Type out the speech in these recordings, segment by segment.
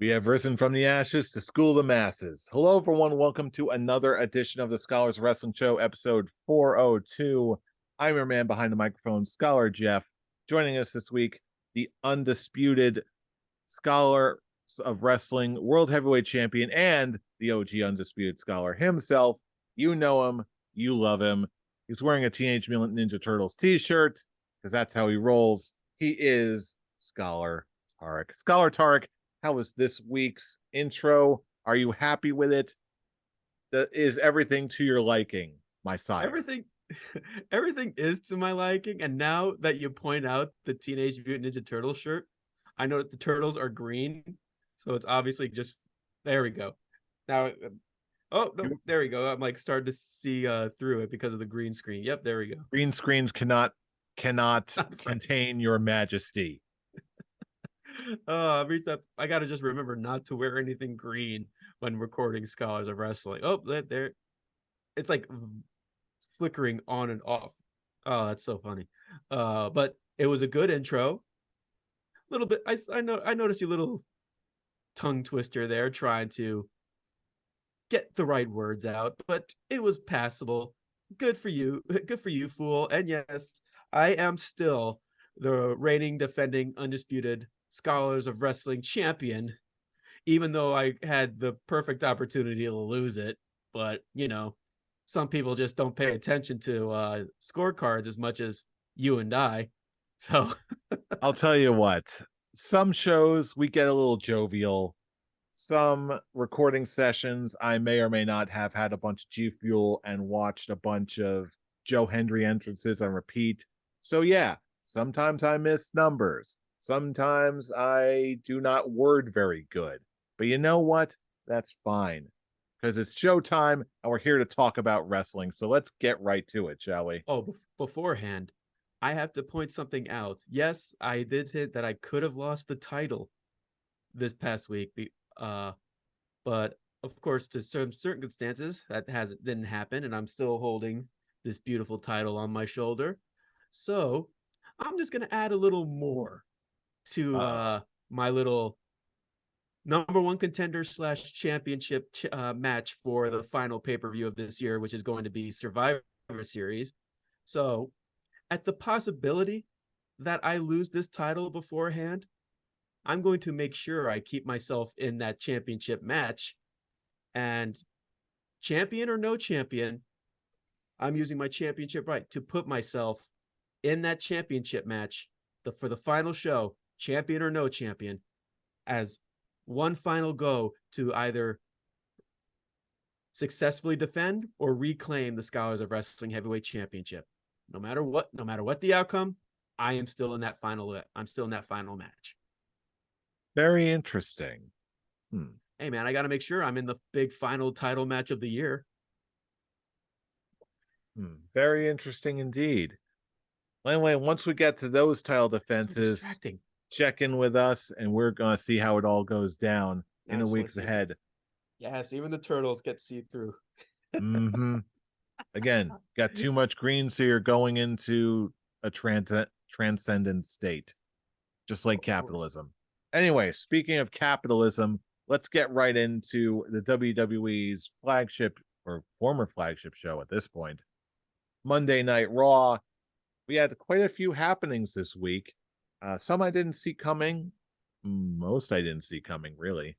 We have risen from the ashes to school the masses. Hello, everyone. Welcome to another edition of the Scholars Wrestling Show, episode 402. I'm your man behind the microphone, Scholar Jeff. Joining us this week, the undisputed Scholar of Wrestling World Heavyweight Champion and the OG Undisputed Scholar himself. You know him. You love him. He's wearing a Teenage Mutant Ninja Turtles t-shirt because that's how he rolls. He is Scholar Tarek. Scholar Tarek, how was this week's intro? Are you happy with it? Is everything to your liking, my sire? Everything is to my liking. And now that you point out the Teenage Mutant Ninja Turtle shirt, I know that the turtles are green, so it's obviously just there we go. Now, oh no, there we go. I'm like starting to see through it because of the green screen. Yep, there we go. Green screens cannot contain your majesty. I gotta just remember not to wear anything green when recording Scholars of Wrestling. Oh, there, it's like flickering on and off. Oh, that's so funny. But it was a good intro. A little bit. I noticed you little tongue twister there, trying to get the right words out, but it was passable. Good for you. Good for you, fool. And yes, I am still the reigning, defending, undisputed Scholars of Wrestling champion, even though I had the perfect opportunity to lose it. But, you know, some people just don't pay attention to scorecards as much as you and I. So I'll tell you what, some shows we get a little jovial. Some recording sessions, I may or may not have had a bunch of G Fuel and watched a bunch of Joe Hendry entrances on repeat. So yeah, sometimes I miss numbers. Sometimes I do not word very good. But you know what? That's fine. Because it's showtime and we're here to talk about wrestling. So let's get right to it, shall we? Oh, beforehand, I have to point something out. Yes, I did hit that I could have lost the title this past week. But of course, to some circumstances, that didn't happen, and I'm still holding this beautiful title on my shoulder. So I'm just gonna add a little more to my little number one contender / championship match for the final pay-per-view of this year, which is going to be Survivor Series. So at the possibility that I lose this title beforehand, I'm going to make sure I keep myself in that championship match. And champion or no champion, I'm using my championship right to put myself in that championship match for the final show, champion or no champion, as one final go to either successfully defend or reclaim the Scholars of Wrestling Heavyweight Championship. No matter what the outcome, I'm still in that final match. Very interesting. Hey man, I got to make sure I'm in the big final title match of the year. Very interesting indeed. Anyway, once we get to those title defenses, So check in with us and we're going to see how it all goes down in the weeks ahead. Yes, even the turtles get see-through. Again, got too much green, so you're going into a transcendent state, just like capitalism. Anyway, speaking of capitalism, let's get right into the WWE's flagship or former flagship show at this point, Monday Night Raw. We had quite a few happenings this week. Some I didn't see coming. Most I didn't see coming, really.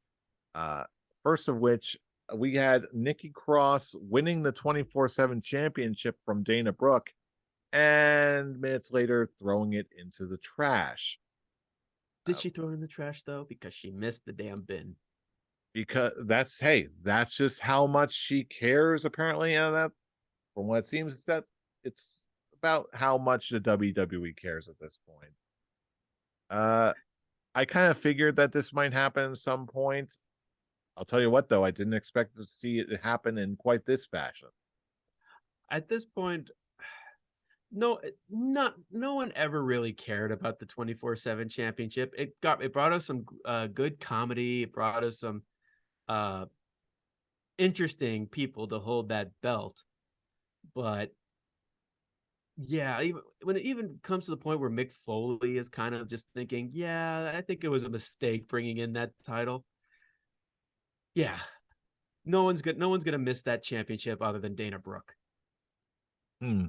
First of which, we had Nikki Cross winning the 24/7 championship from Dana Brooke, and minutes later throwing it into the trash. Did she throw it in the trash though? Because she missed the damn bin. Because that's just how much she cares, apparently. And that, from what it seems, is that it's about how much the WWE cares at this point. I kind of figured that this might happen at some point. I'll tell you what, though, I didn't expect to see it happen in quite this fashion. At this point, no one ever really cared about the 24/7 championship. It brought us some good comedy. It brought us some interesting people to hold that belt. But yeah, when it even comes to the point where Mick Foley is kind of just thinking, yeah, I think it was a mistake bringing in that title. Yeah, no one's gonna miss that championship other than Dana Brooke. Hmm.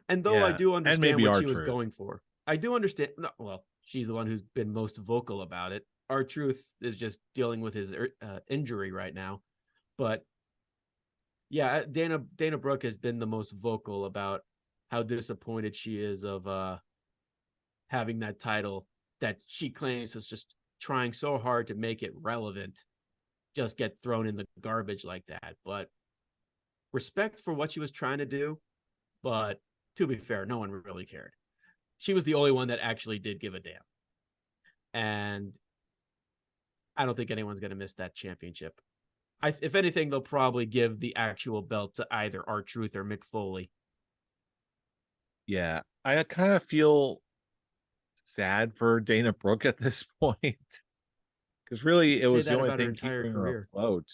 And though I Yeah, do and understand maybe what our she was truth. going for, I do understand. No, well, she's the one who's been most vocal about it. Our truth is just dealing with his injury right now. But yeah, Dana Brooke has been the most vocal about how disappointed she is of having that title that she claims is just trying so hard to make it relevant, just get thrown in the garbage like that. But respect for what she was trying to do. But to be fair, no one really cared. She was the only one that actually did give a damn. And I don't think anyone's going to miss that championship. If anything, they'll probably give the actual belt to either R-Truth or Mick Foley. Yeah, I kind of feel sad for Dana Brooke at this point because You really it could say was the that only about her thing entire keeping her career. afloat.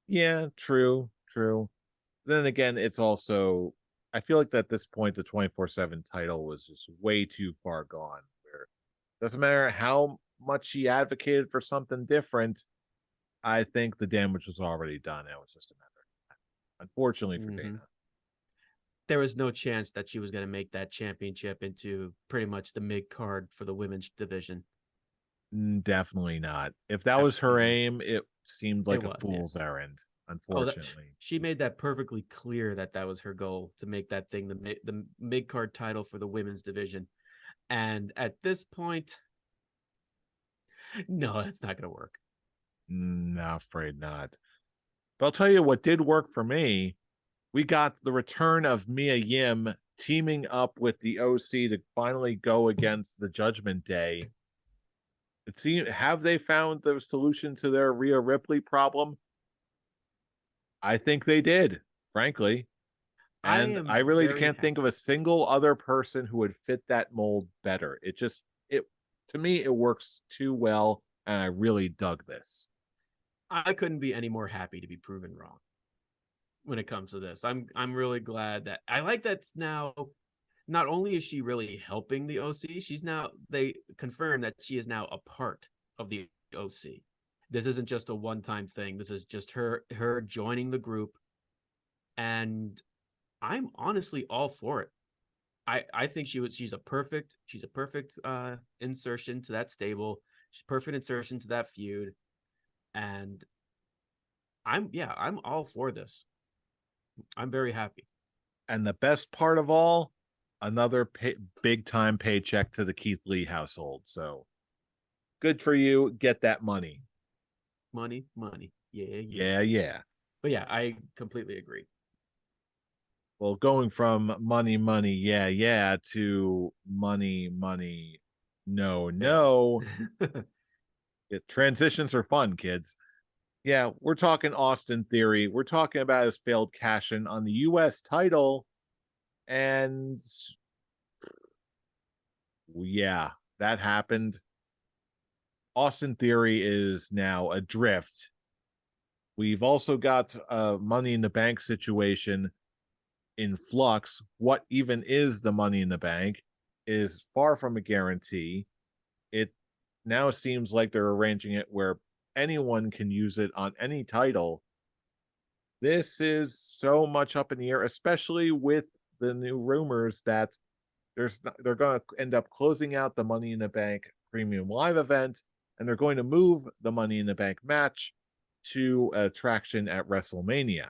Yeah, true, true. Then again, it's also I feel like at this point the 24/7 title was just way too far gone. Where it doesn't matter how much she advocated for something different, I think the damage was already done. It was just a matter of time. Unfortunately for Mm-hmm. Dana. There was no chance that she was going to make that championship into pretty much the mid card for the women's division. Definitely not. If that was her Absolutely. aim, it seemed It like a was, yeah. fool's errand, Oh, that unfortunately. she made that perfectly clear that that was her goal to make that thing the mid card title for the women's division. And at this point, no, that's not going to work. No, afraid not. But I'll tell you what did work for me. We got the return of Mia Yim teaming up with the OC to finally go against the Judgment Day. It seems have they found the solution to their Rhea Ripley problem? I think they did, frankly. I And I am really very can't think of a happy. single other person who would fit that mold better. It to me it works too well, and I really dug this. I couldn't be any more happy to be proven wrong when it comes to this. I'm really glad that I like that's now not only is she really helping the OC, she's now they confirm that she is now a part of the OC. This isn't just a one-time thing. This is just her joining the group, and I'm honestly all for it. I think she's a perfect insertion to that stable. She's a perfect insertion to that feud, and I'm all for this. I'm very happy. And the best part of all, another big time paycheck to the Keith Lee household. So good for you. Get that money. Money, money, yeah, yeah. Yeah, yeah. But yeah, I completely agree. Well, going from money, money, yeah, yeah, to money, money, no, Fail. no. Transitions are fun, kids. Yeah, we're talking Austin Theory. We're talking about his failed cash in on the US title. And yeah, that happened. Austin Theory is now adrift. We've also got a Money in the Bank situation in flux. What even is the Money in the Bank is far from a guarantee. It now seems like they're arranging it where anyone can use it on any title. This is so much up in the air, especially with the new rumors that they're going to end up closing out the Money in the Bank Premium Live event, and they're going to move the Money in the Bank match to attraction at WrestleMania.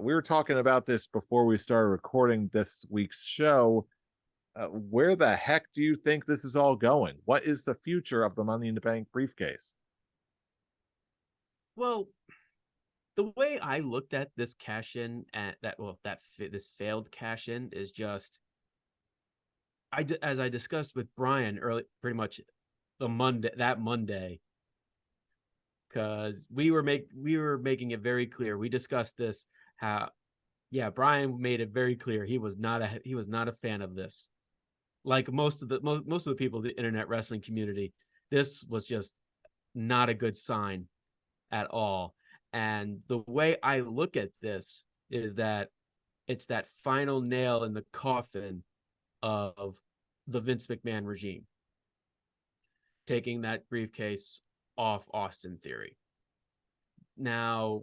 We were talking about this before we started recording this week's show. Where the heck do you think this is all going? What is the future of the Money in the Bank briefcase? Well, the way I looked at this cash in and this failed cash in is just as I discussed with Brian early, pretty much Monday, because we were making it very clear. We discussed this how yeah, Brian made it very clear he was not a fan of this. Like most of the people in the internet wrestling community, this was just not a good sign at all. And the way I look at this is that it's that final nail in the coffin of the Vince McMahon regime, taking that briefcase off Austin Theory. Now,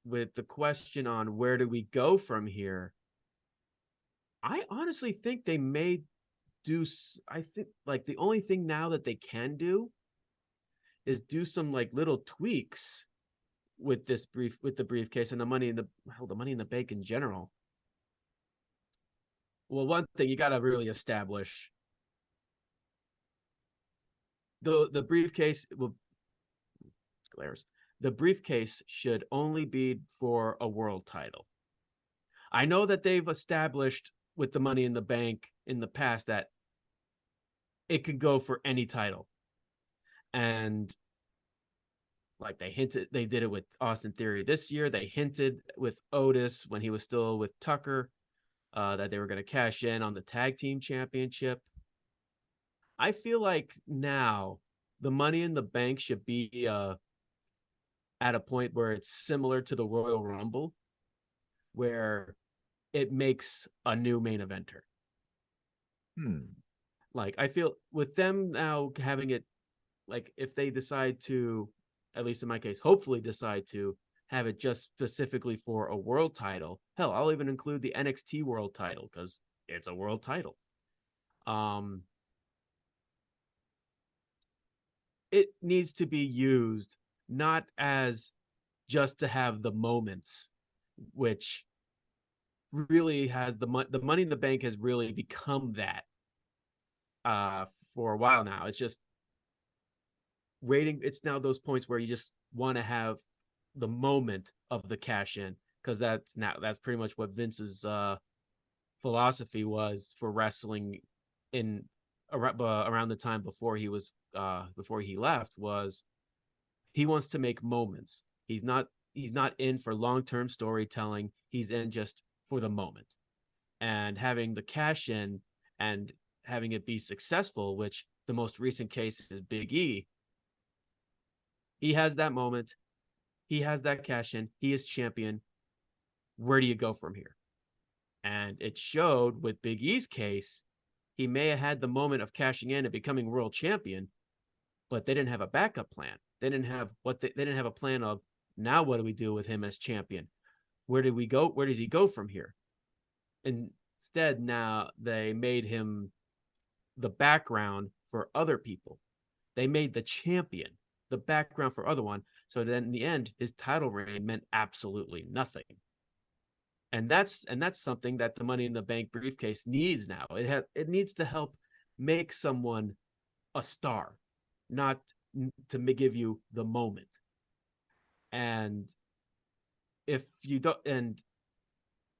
with the question on where do we go from here, I honestly think they may do. I think like the only thing now that they can do is do some like little tweaks with the briefcase and the money in the money in the bank in general. Well, one thing you got to really establish the briefcase will glares. The briefcase should only be for a world title. I know that they've established with the money in the bank in the past that it could go for any title. And like they did it with Austin Theory this year. They hinted with Otis when he was still with Tucker that they were going to cash in on the tag team championship. I feel like now the money in the bank should be at a point where it's similar to the Royal Rumble, where it makes a new main eventer. Like I feel with them now having it, like if they decide to, at least in my case, hopefully decide to have it just specifically for a world title. Hell, I'll even include the NXT world title because it's a world title. It needs to be used not as just to have the moments, which really has the money in the bank has really become that for a while now. It's just waiting. It's now those points where you just want to have the moment of the cash in, because that's pretty much what Vince's philosophy was for wrestling in around the time before he left. Was he wants to make moments. He's not in for long-term storytelling. He's in just for the moment. And having the cash in and having it be successful, which the most recent case is Big E. He has that moment. He has that cash in. He is champion. Where do you go from here? And it showed with Big E's case, he may have had the moment of cashing in and becoming world champion, but they didn't have a backup plan. They didn't have a plan of, now what do we do with him as champion? Where do we go? Where does he go from here? Instead, now they made him the background for other people. They made the champion the background for other one. So then in the end, his title reign meant absolutely nothing. And that's something that the Money in the Bank briefcase needs now. It needs to help make someone a star, not to give you the moment. And if you don't, and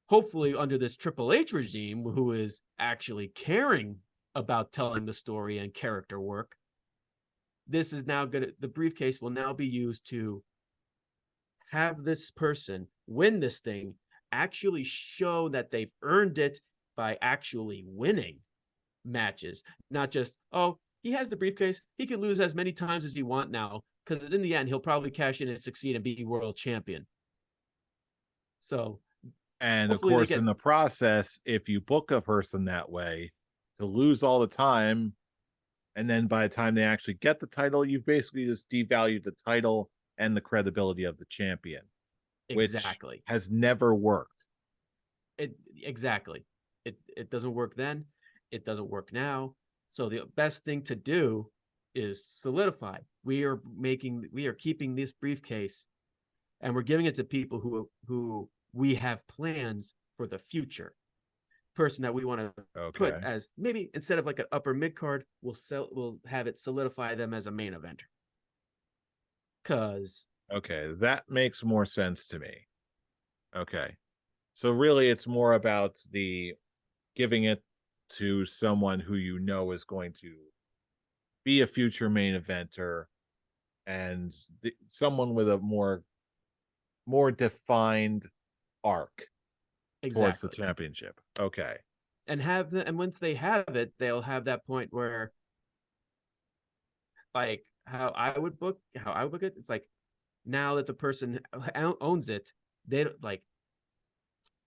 hopefully under this Triple H regime, who is actually caring about telling the story and character work, this is now the briefcase will now be used to have this person win this thing, actually show that they've earned it by actually winning matches, not just, oh, he has the briefcase, he can lose as many times as he want now, because in the end he'll probably cash in and succeed and be world champion. So, and of course in the process, if you book a person that way to lose all the time, and then by the time they actually get the title, you've basically just devalued the title and the credibility of the champion. Exactly. Which has never worked. It doesn't work then. It doesn't work now. So the best thing to do is solidify. We are keeping this briefcase, and we're giving it to people who we have plans for the future. Person that we want to put as, maybe instead of like an upper mid card, we'll have it solidify them as a main eventer. That makes more sense to me. So really it's more about the giving it to someone who you know is going to be a future main eventer, and someone with a more defined arc towards the championship. And once they have it, they'll have that point where, like how I would book it, it's like, now that the person owns it, they like,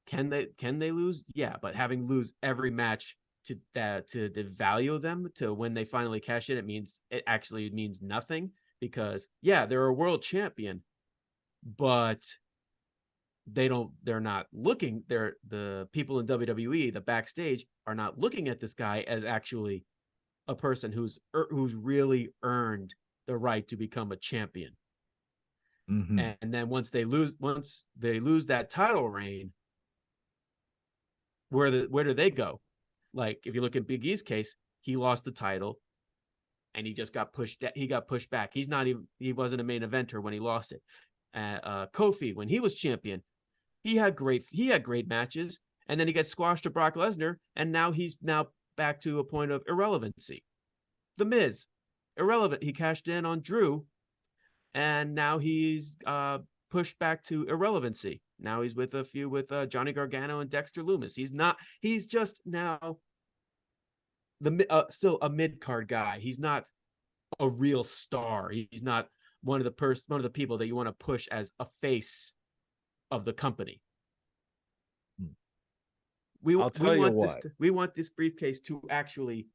can they lose? Yeah, but having lose every match to devalue them to when they finally cash in. It actually means nothing because yeah, they're a world champion, but they're not looking. The people in WWE, the backstage, are not looking at this guy as actually a person who's really earned the right to become a champion. Mm-hmm. And then once they lose that title reign, where do they go? Like if you look at Big E's case, he lost the title and he just got pushed. He got pushed back. He wasn't a main eventer when he lost it. Kofi, when he was champion, he had great matches, and then he gets squashed to Brock Lesnar, and now he's back to a point of irrelevancy. The Miz, irrelevant. He cashed in on Drew, and now he's pushed back to irrelevancy. Now he's with Johnny Gargano and Dexter Lumis. He's just now still a mid card guy. He's not a real star. He's not one of the people that you want to push as a face of the company. I'll tell you what. We want this briefcase to actually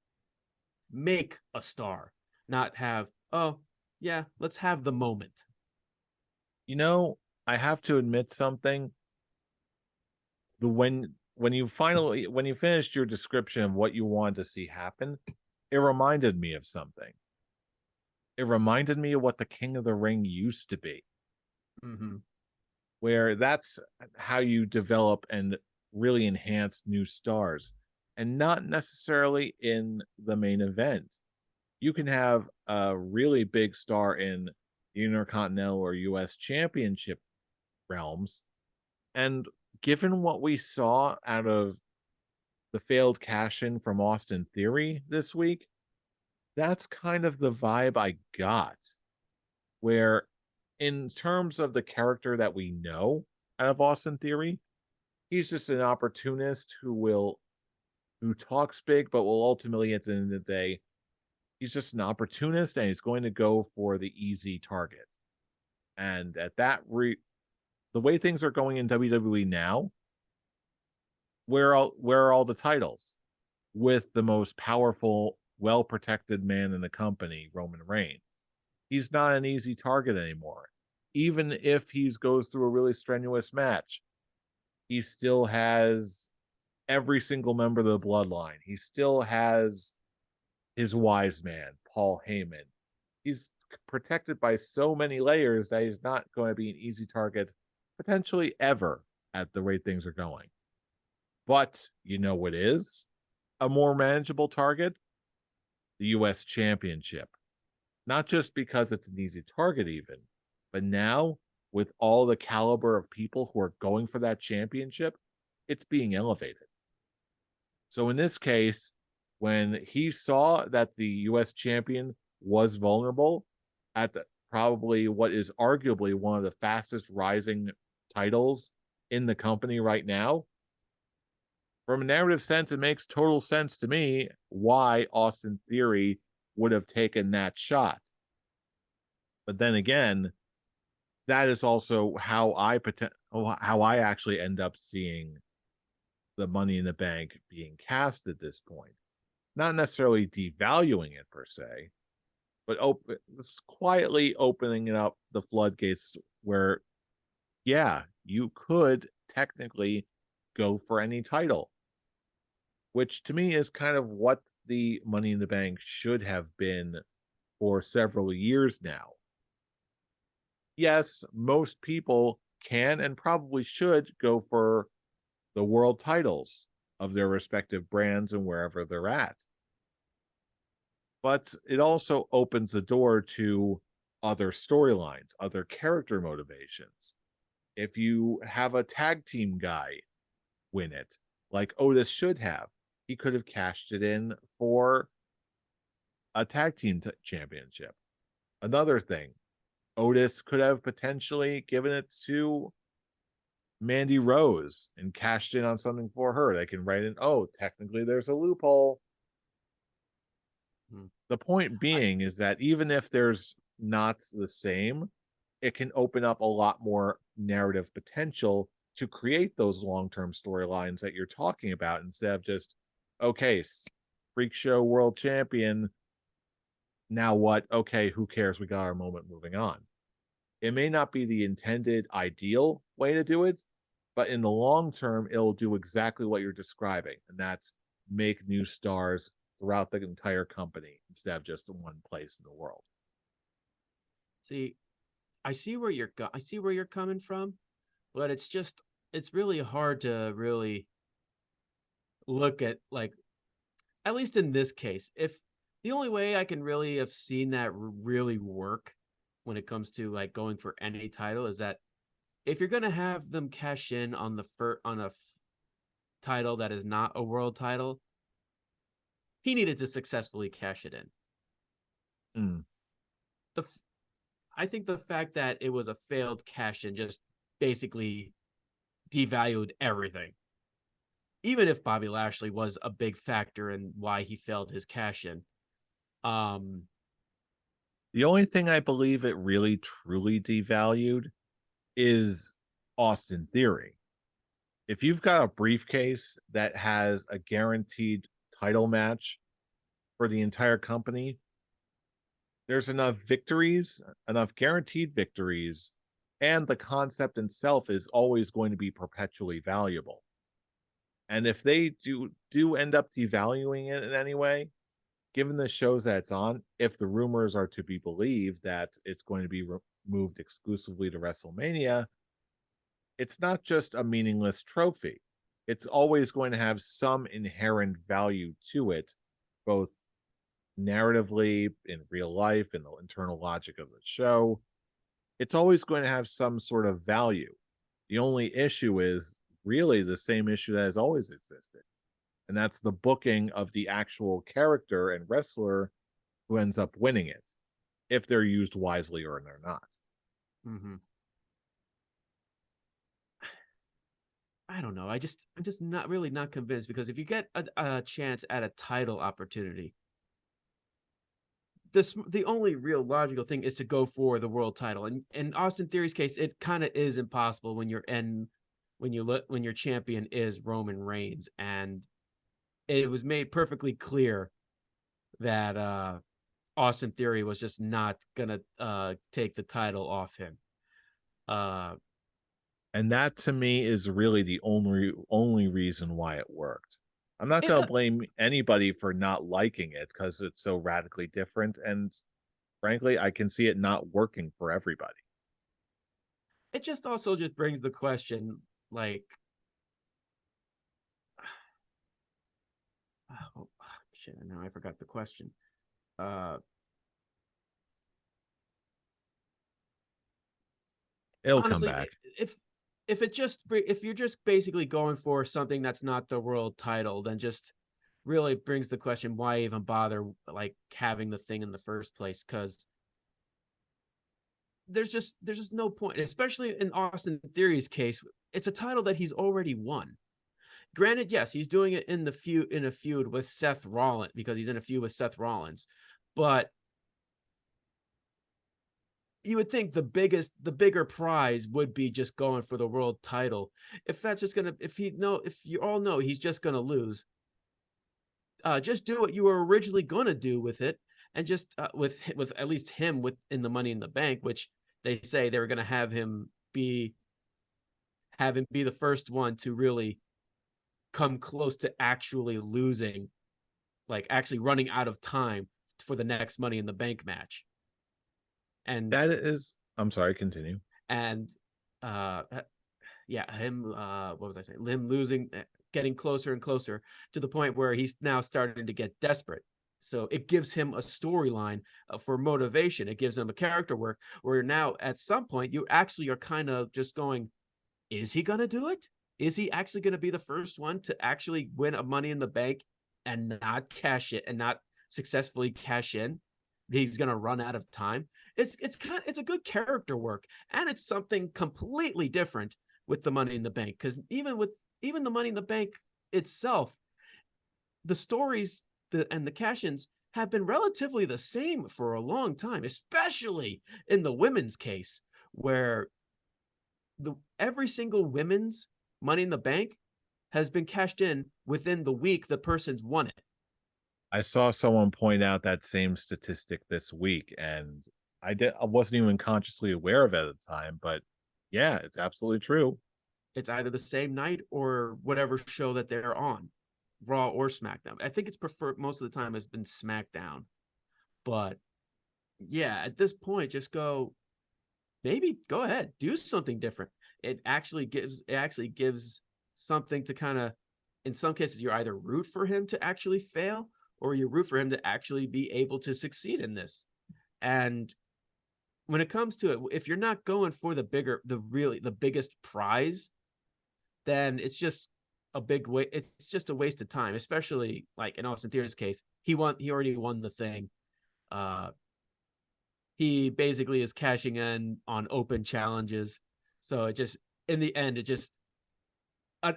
make a star, not have, oh yeah, let's have the moment. You know, I have to admit something. When you finished your description of what you wanted to see happen, it reminded me of something. It reminded me of what the King of the Ring used to be. Mm-hmm. Where that's how you develop and really enhance new stars, and not necessarily in the main event. You can have a really big star in the Intercontinental or US Championship realms, and given what we saw out of the failed cash in from Austin Theory this week, that's kind of the vibe I got. Where, in terms of the character that we know out of Austin Theory, he's just an opportunist who talks big, but will ultimately, at the end of the day, he's just an opportunist and he's going to go for the easy target. And at the way things are going in WWE now, where are all the titles? With the most powerful, well-protected man in the company, Roman Reigns. He's not an easy target anymore. Even if he goes through a really strenuous match, he still has every single member of the bloodline. He still has his wise man, Paul Heyman. He's protected by so many layers that he's not going to be an easy target, potentially ever, at the rate things are going. But you know what is a more manageable target? The US Championship. Not just because it's an easy target, even, but now with all the caliber of people who are going for that championship, it's being elevated. So in this case, when he saw that the US champion was vulnerable at probably what is arguably one of the fastest rising titles in the company right now, from a narrative sense, it makes total sense to me why Austin Theory would have taken that shot. But then again, that is also how I actually end up seeing the Money in the Bank being cast at this point. Not necessarily devaluing it per se, but quietly opening it up the floodgates where, yeah, you could technically go for any title, which to me is kind of what the Money in the Bank should have been for several years now. Yes, most people can and probably should go for the world titles of their respective brands and wherever they're at. But it also opens the door to other storylines, other character motivations. If you have a tag team guy win it, like Otis should have, he could have cashed it in for a tag team championship. Another thing, Otis could have potentially given it to Mandy Rose and cashed in on something for her. They can write in, oh, technically there's a loophole. The point being is that even if there's not the same, it can open up a lot more narrative potential to create those long-term storylines that you're talking about instead of just okay, freak show world champion. Now what? Okay, who cares? We got our moment, moving on. It may not be the intended ideal way to do it, but in the long term, it'll do exactly what you're describing, and that's make new stars throughout the entire company instead of just in one place in the world. See, I see where you're coming from, but it's really hard to really look at, like, at least in this case, if the only way I can really have seen that really work when it comes to like going for any title is that if you're gonna have them cash in on title that is not a world title, he needed to successfully cash it in. Mm. The I think the fact that it was a failed cash in just basically devalued everything. Even if Bobby Lashley was a big factor in why he failed his cash in. Um, The only thing I believe it really truly devalued is Austin Theory. If you've got a briefcase that has a guaranteed title match for the entire company, there's enough victories, enough guaranteed victories, and the concept itself is always going to be perpetually valuable. And if they do end up devaluing it in any way, given the shows that it's on, if the rumors are to be believed that it's going to be moved exclusively to WrestleMania, it's not just a meaningless trophy. It's always going to have some inherent value to it, both narratively, in real life, in the internal logic of the show. It's always going to have some sort of value. The only issue is really the same issue that has always existed, and that's the booking of the actual character and wrestler who ends up winning it, if they're used wisely or they're not. mm-hmm. I don't know. I'm just not really not convinced because if you get a chance at a title opportunity, the only real logical thing is to go for the world title. And in Austin Theory's case, it kind of is impossible when when your champion is Roman Reigns, and it was made perfectly clear that Austin Theory was just not gonna take the title off him. Uh, And that to me is really the only reason why it worked. I'm not it going to blame anybody for not liking it because it's so radically different, and frankly, I can see it not working for everybody. it just also just brings the question, like, oh, shit, now I forgot the question. Uh, It'll come Honestly, back. if you're just basically going for something that's not the world title, then just really brings the question, why even bother like having the thing in the first place? Because there's just no point, especially in Austin Theory's case. It's a title that he's already won. Granted, yes, he's doing it in a feud with Seth Rollins because he's in a feud with Seth Rollins, but you would think the bigger prize would be just going for the world title. If that's just gonna, if you all know he's just gonna lose, just do what you were originally gonna do with it, and just with at least him with in the Money in the Bank, which they say they were gonna have him be the first one to really come close to actually losing, like actually running out of time for the next Money in the Bank match. And That is, I'm sorry, continue. and uh yeah, him what was I saying? Him losing, getting closer and closer to the point where he's now starting to get desperate. So it gives him a storyline for motivation. It gives him a character work where now at some point you actually are kind of just going, is he going to do it? Is he actually going to be the first one to actually win a Money in the Bank and not cash it and not successfully cash in? He's going to run out of time. It's a good character work, and it's something completely different with the Money in the Bank, because even the Money in the Bank itself, the stories and the cash-ins have been relatively the same for a long time, especially in the women's case, where every single women's Money in the Bank has been cashed in within the week the person's won it. I saw someone point out that same statistic this week, and I wasn't even consciously aware of it at the time, but yeah, it's absolutely true. It's either the same night or whatever show that they're on, Raw or SmackDown. I think it's preferred most of the time has been SmackDown. But yeah, at this point, just maybe go ahead, do something different. It actually gives something to kind of, in some cases, you either root for him to actually fail or you root for him to actually be able to succeed in this. And when it comes to it, if you're not going for the biggest prize, then it's just it's just a waste of time, especially like in Austin Theory's case. He already won the thing. Uh he basically is cashing in on open challenges. So it just, in the end, it just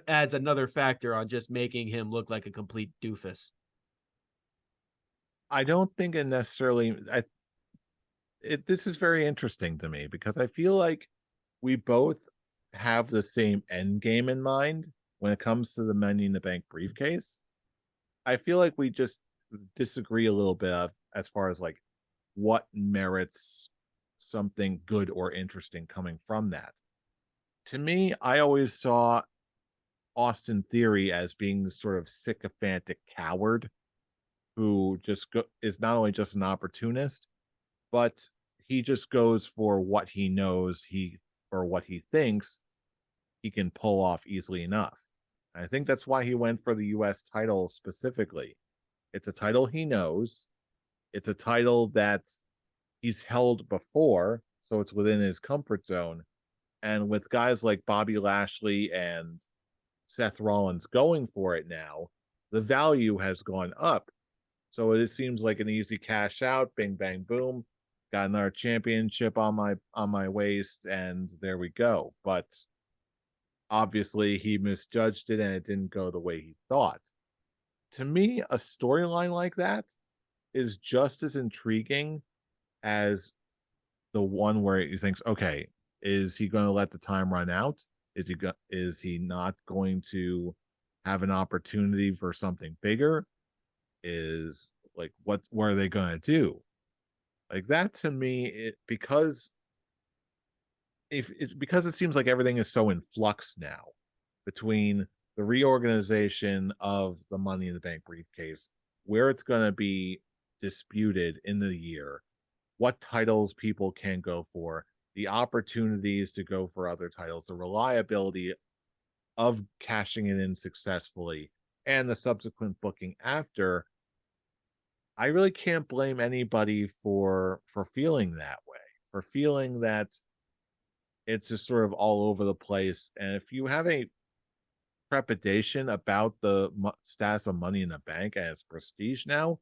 adds another factor on just making him look like a complete doofus. I don't think it necessarily. This is very interesting to me because I feel like we both have the same end game in mind when it comes to the Money in the Bank briefcase. I feel like we just disagree a little bit as far as like what merits something good or interesting coming from that. To me, I always saw Austin Theory as being the sort of sycophantic coward who is not only just an opportunist, but he just goes for what he knows or what he thinks he can pull off easily enough. And I think that's why he went for the US title specifically. It's a title he knows. It's a title that he's held before, so it's within his comfort zone. And with guys like Bobby Lashley and Seth Rollins going for it now, the value has gone up. So it seems like an easy cash out, bing bang boom. Got another championship on my waist, and there we go. But obviously he misjudged it and it didn't go the way he thought. To me, a storyline like that is just as intriguing as the one where he thinks, okay, is he going to let the time run out? Is he not going to have an opportunity for something bigger? Is like what are they going to do? Like that to me, because it seems like everything is so in flux now between the reorganization of the Money in the Bank briefcase, where it's going to be disputed in the year, what titles people can go for, the opportunities to go for other titles, the reliability of cashing it in successfully, and the subsequent booking after. I really can't blame anybody for feeling that way, for feeling that it's just sort of all over the place. And if you have a trepidation about the status of Money in the Bank and its prestige now,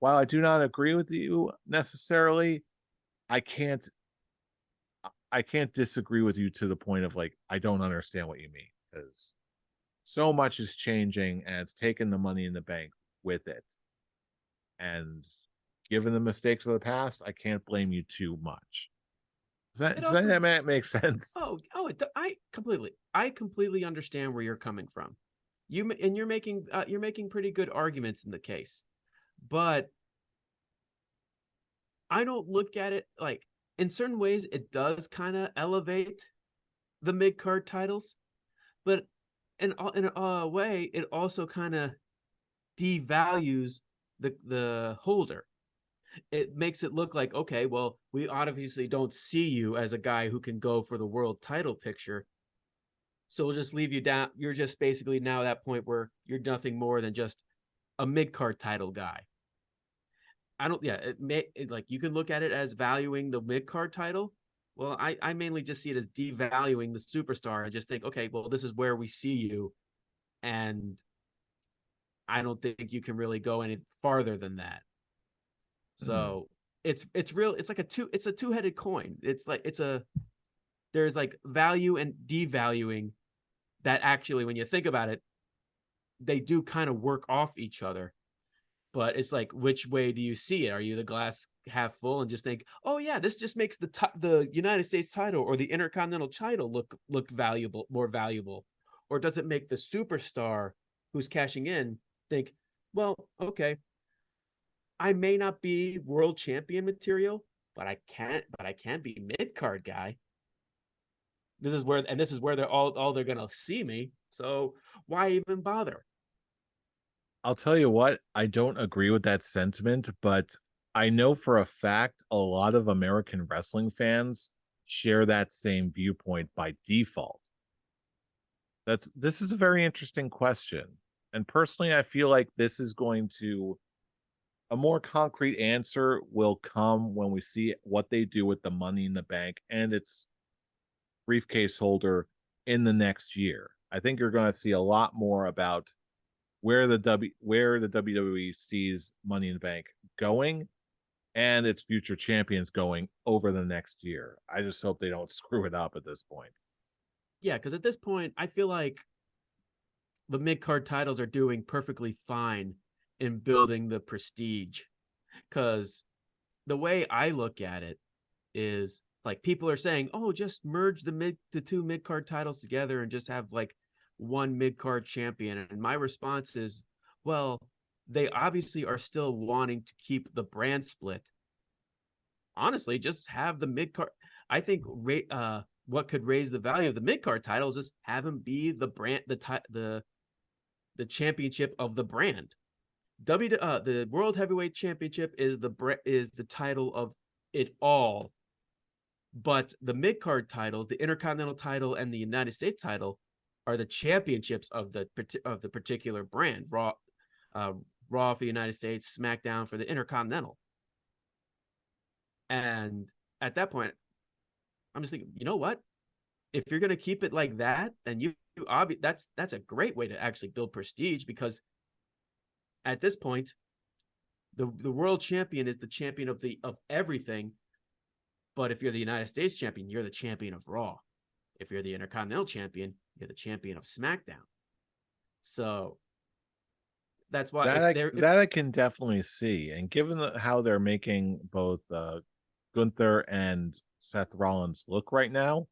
while I do not agree with you necessarily, I can't I can't disagree with you to the point of like I don't understand what you mean because so much is changing and it's taken the Money in the Bank with it. And given the mistakes of the past, I can't blame you too much. It Does also that make sense? I completely understand where you're coming from. You're making pretty good arguments in the case, but I don't look at it like, in certain ways it does kind of elevate the mid card titles, but in a way it also kind of devalues the holder. It makes it look like, okay, well, we obviously don't see you as a guy who can go for the world title picture, so we'll just leave you down. You're just basically now at that point where you're nothing more than just a mid card title guy. I don't. Yeah, like you can look at it as valuing the mid card title. Well, I mainly just see it as devaluing the superstar and just think, okay, well, this is where we see you, and I don't think you can really go any farther than that. Hmm. So it's a two-headed coin. There's like value and devaluing that actually, when you think about it, they do kind of work off each other. But it's like, which way do you see it? Are you the glass half full and just think, oh yeah, this just makes the United States title or the Intercontinental title look valuable, more valuable? Or does it make the superstar who's cashing in think, well, okay, I may not be world champion material, but I can be mid card guy. This is where they're all they're gonna see me. So why even bother? I'll tell you what, I don't agree with that sentiment, but I know for a fact a lot of American wrestling fans share that same viewpoint by default. This is a very interesting question. And personally, I feel like this is going to a more concrete answer will come when we see what they do with the money in the bank and its briefcase holder in the next year. I think you're going to see a lot more about where the WWE sees Money in the Bank going and its future champions going over the next year. I just hope they don't screw it up at this point. Yeah, because at this point, I feel like the mid card titles are doing perfectly fine in building the prestige. Because the way I look at it is like people are saying, "Oh, just merge the two mid card titles together and just have like one mid card champion." And my response is, well, they obviously are still wanting to keep the brand split. Honestly, just have the mid card. I think what could raise the value of the mid card titles is have them be the brand, the championship of the brand. The World Heavyweight Championship is the title of it all, but the mid card titles, the Intercontinental title and the United States title, are the championships of the particular brand. Raw for the United States, SmackDown for the Intercontinental. And at that point, I'm just thinking, you know what? If you're gonna keep it like that, then that's a great way to actually build prestige, because at this point, the world champion is the champion of everything. But if you're the United States champion, you're the champion of Raw. If you're the Intercontinental champion, you're the champion of SmackDown. So that's why That I can definitely see, and given how they're making both Gunther and Seth Rollins look right now,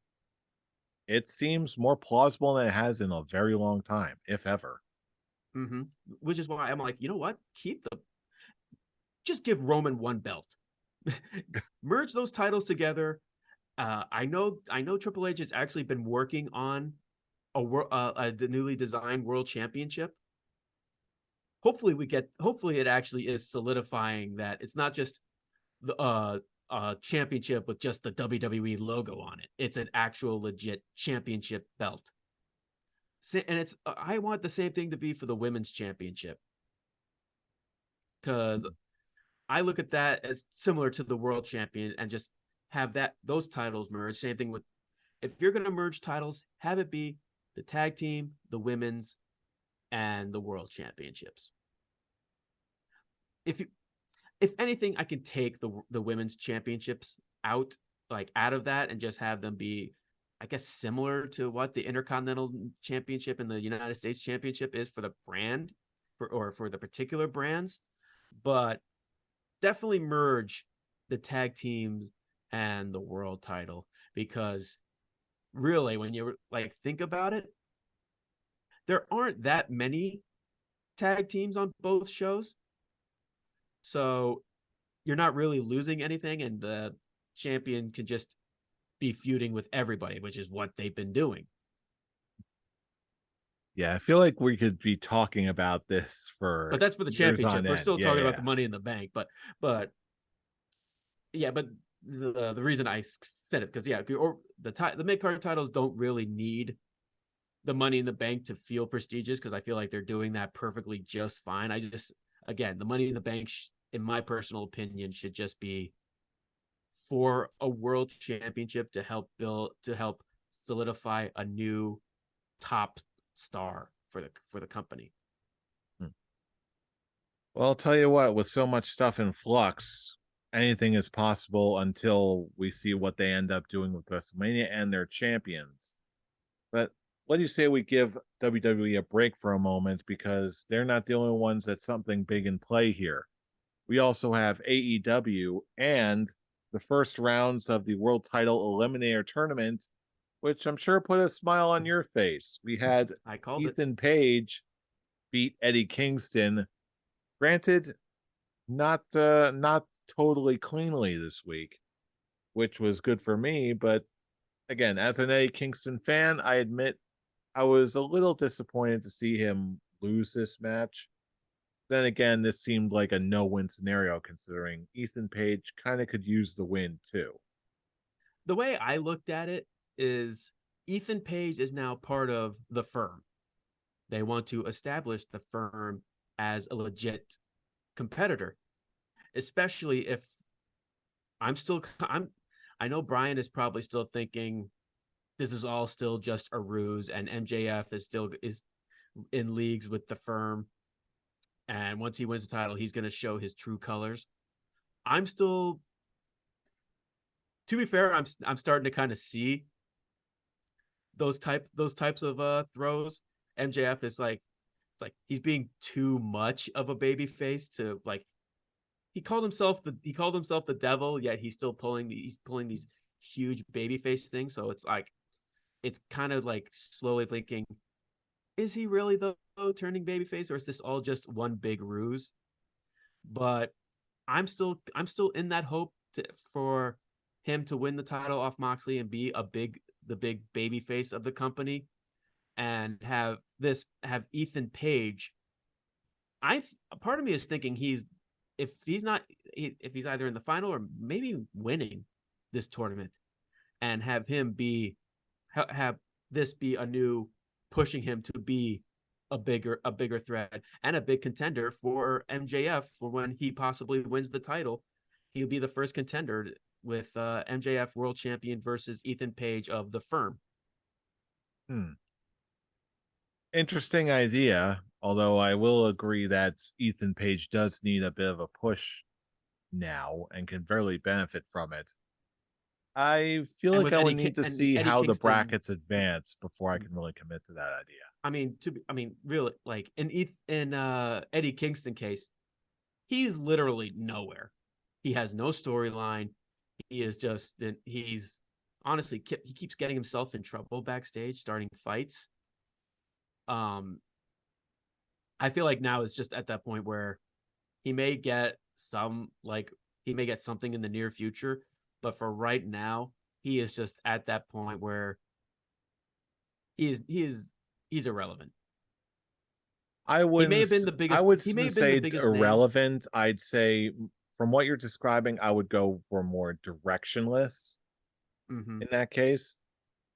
it seems more plausible than it has in a very long time, if ever. mm-hmm. Which is why I'm like, you know what? Just give Roman one belt. Merge those titles together. I know Triple H has actually been working on a newly designed world championship. Hopefully it actually is solidifying that it's not just the championship with just the WWE logo on it. It's an actual legit championship belt. And I want the same thing to be for the women's championship, because I look at that as similar to the world champion, and just have those titles merge. Same thing with, if you're going to merge titles, have it be the tag team, the women's, and the world championships. If anything, I can take the women's championships out of that and just have them be, I guess, similar to what the Intercontinental Championship and the United States Championship is for the brand, for the particular brands. But definitely merge the tag teams and the world title, because really, when you think about it, there aren't that many tag teams on both shows. So you're not really losing anything, and the champion can just be feuding with everybody, which is what they've been doing. Yeah, I feel like we could be talking about this But for that's for the years championship. on We're end. still Yeah, talking about yeah. the Money in the Bank, but the reason I said it, because or the mid card titles don't really need the Money in the Bank to feel prestigious, because I feel like they're doing that perfectly just fine. Again, the Money in the Bank, in my personal opinion, should just be for a world championship to help solidify a new top star for the company. Well, I'll tell you what, with so much stuff in flux, anything is possible until we see what they end up doing with WrestleMania and their champions. But what do you say we give WWE a break for a moment, because they're not the only ones that's something big in play here. We also have AEW and the first rounds of the World Title Eliminator Tournament which I'm sure put a smile on your face. We had I called it. Ethan Page beat Eddie Kingston. Granted, not totally cleanly this week, which was good for me. But again, as an Eddie Kingston fan, I admit I was a little disappointed to see him lose this match. Then again, this seemed like a no-win scenario considering Ethan Page kind of could use the win too. The way I looked at it is Ethan Page is now part of the firm. They want to establish the firm as a legit competitor, especially if I know Brian is probably still thinking this is all still just a ruse and MJF is in leagues with the firm, and once he wins the title he's going to show his true colors. I'm still, to be fair, I'm starting to kind of see those types of throws. MJF is like, it's like he's being too much of a baby face to like, he called himself the devil, yet he's pulling these huge baby face things. So it's like, it's kind of like slowly thinking, is he really the turning babyface, or is this all just one big ruse? But I'm still in that hope for him to win the title off Moxley and be the big baby face of the company, and have Ethan Page. Part of me is thinking if he's either in the final or maybe winning this tournament, and have this be a new pushing him to be a bigger threat and a big contender for MJF for when he possibly wins the title. He'll be the first contender with MJF world champion versus Ethan Page of the firm. Interesting idea, although I will agree that Ethan Page does need a bit of a push now and can barely benefit from it. I feel And like with I would Eddie need to and see Eddie how the Kingston, brackets advance before I can really commit to that idea. really, like in Eddie Kingston case, he's literally nowhere. He has no storyline. He's honestly, he keeps getting himself in trouble backstage, starting fights. I feel like now is just at that point where he may get something in the near future, but for right now, he is just at that point where he's irrelevant. I He may have been wouldn't. the I biggest. He may wouldn't have been the say biggest name. irrelevant. I'd say, from what you're describing, I would go for more directionless Mm-hmm. in that case.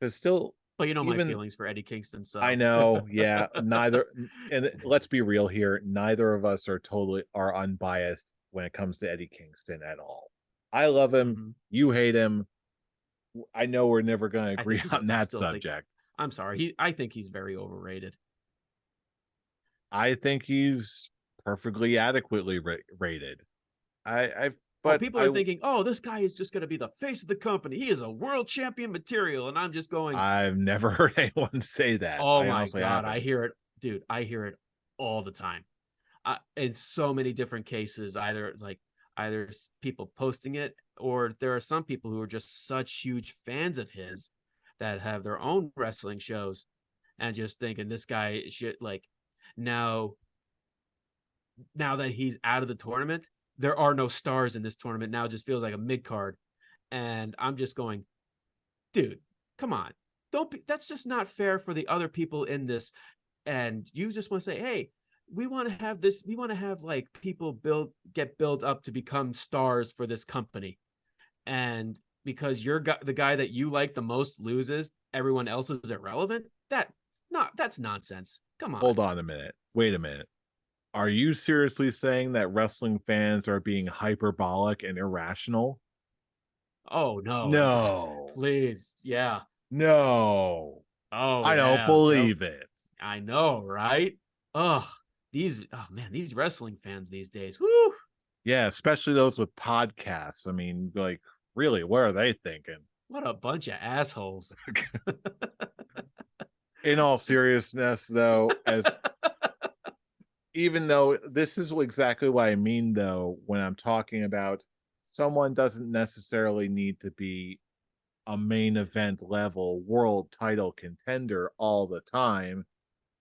Because still, But you know my even feelings for Eddie Kingston, I so know, yeah, neither. And let's be real here, neither of us are unbiased when it comes to Eddie Kingston at all. I love him. mm-hmm. You hate him. I know we're never going to agree on I that still think. subject. I'm sorry. I think he's very overrated. I think he's perfectly adequately rated. I Oh, but people are thinking, oh, this guy is just going to be the face of the company. He is a world champion material. And I'm just going, I've never heard anyone say that. oh I my honestly God, I haven't. hear it, dude. I hear it all the time. In so many different cases, either people posting it, or there are some people who are just such huge fans of his that have their own wrestling shows and just thinking this guy should like now that he's out of the tournament, there are no stars in this tournament. Now it just feels like a mid card. And I'm just going, dude, come on. That's just not fair for the other people in this. And you just want to say, hey, we want to have like people get built up to become stars for this company. And because the guy that you like the most loses, everyone else is irrelevant. That's nonsense. Come on. Hold on a minute. Wait a minute. Are you seriously saying that wrestling fans are being hyperbolic and irrational? Oh no. No. Please. Yeah. No. Oh I don't yeah. believe it. I know, right? Oh, these wrestling fans these days. Whoo! Yeah, especially those with podcasts. I mean, like, really, what are they thinking? What a bunch of assholes. In all seriousness, though, as even though this is exactly what I mean, though, when I'm talking about someone doesn't necessarily need to be a main event level world title contender all the time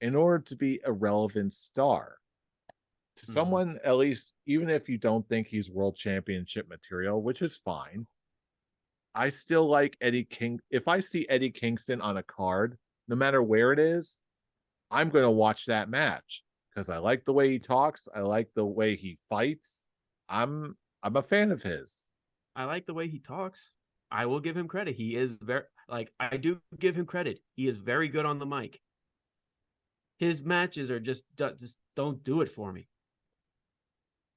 in order to be a relevant star. To Hmm. someone, at least, even if you don't think he's world championship material, which is fine, I still like Eddie King. If I see Eddie Kingston on a card, no matter where it is, I'm going to watch that match because I like the way he talks. I like the way he fights. I'm a fan of his. I like the way he talks. I will give him credit. He is very like I do give him credit. He is very good on the mic. His matches are just don't do it for me.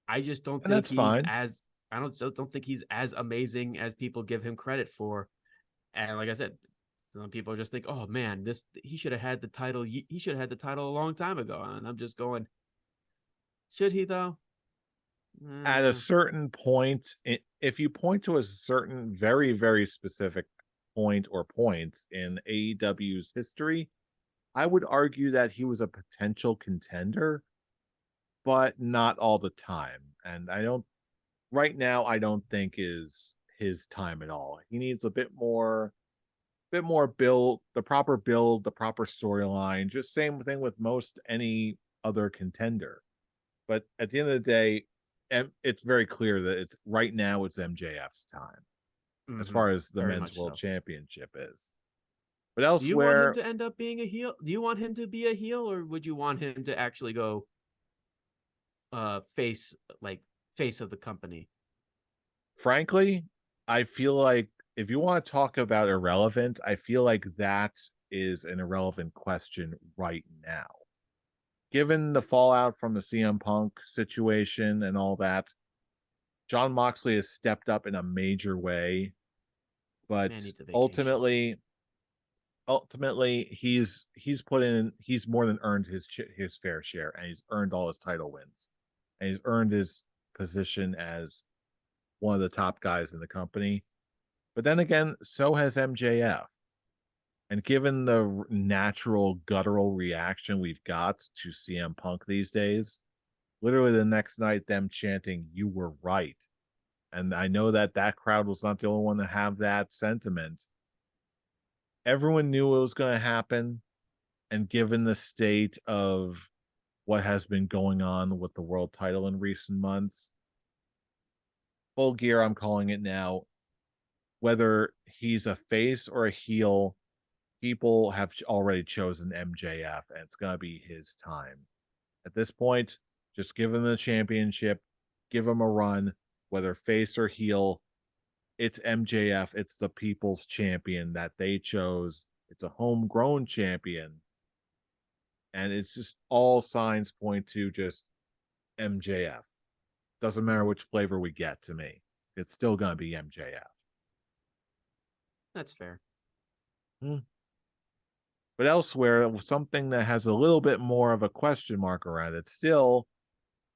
I just don't And think that's he's fine. as I don't think he's as amazing as people give him credit for. And like I said, some people just think, "Oh man, this he should have had the title. He should have had the title a long time ago." And I'm just going, should he though? At a Uh, certain point, if you point to a certain very, very specific point or points in AEW's history, I would argue that he was a potential contender, but not all the time. And I don't right now I don't think is his time at all. He needs a bit more build, the proper storyline. Just same thing with most any other contender. But at the end of the day, it's very clear that it's right now it's MJF's time as mm-hmm, far as the very men's much world so. championship is. But Do you want him elsewhere, to end up being a heel? Do you want him to be a heel, or would you want him to actually go face like face of the company? frankly, I feel like if you want to talk about irrelevant, I feel like that is an irrelevant question right now. Given the fallout from the CM Punk situation and all that, John Moxley has stepped up in a major way, Man but needs a vacation. ultimately he's put in he's more than earned his fair share, and he's earned all his title wins, and he's earned his position as one of the top guys in the company. But then again, so has MJF. And given the natural guttural reaction we've got to CM Punk these days, literally the next night, them chanting, "You were right." And I know that that crowd was not the only one to have that sentiment. Everyone knew it was going to happen. And given the state of what has been going on with the world title in recent months, full gear, I'm calling it now. Whether he's a face or a heel, people have already chosen MJF, and it's going to be his time. At this point, just give him the championship, give him a run, whether face or heel. It's MJF. It's the people's champion that they chose. It's a homegrown champion. And it's just all signs point to just MJF. Doesn't matter which flavor we get to me. It's still going to be MJF. That's fair. Hmm. But elsewhere, something that has a little bit more of a question mark around it still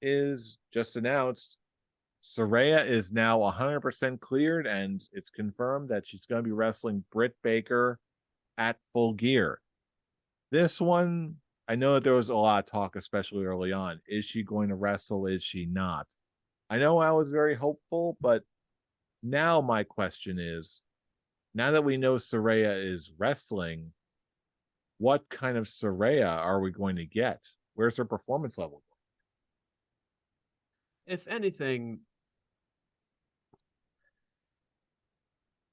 is just announced. Saraya is now 100% cleared, and it's confirmed that she's going to be wrestling Britt Baker at Full Gear. This one, I know that there was a lot of talk, especially early on. Is she going to wrestle? Is she not? I know I was very hopeful, but now my question is now that we know Saraya is wrestling, what kind of Saraya are we going to get? Where's her performance level? If anything,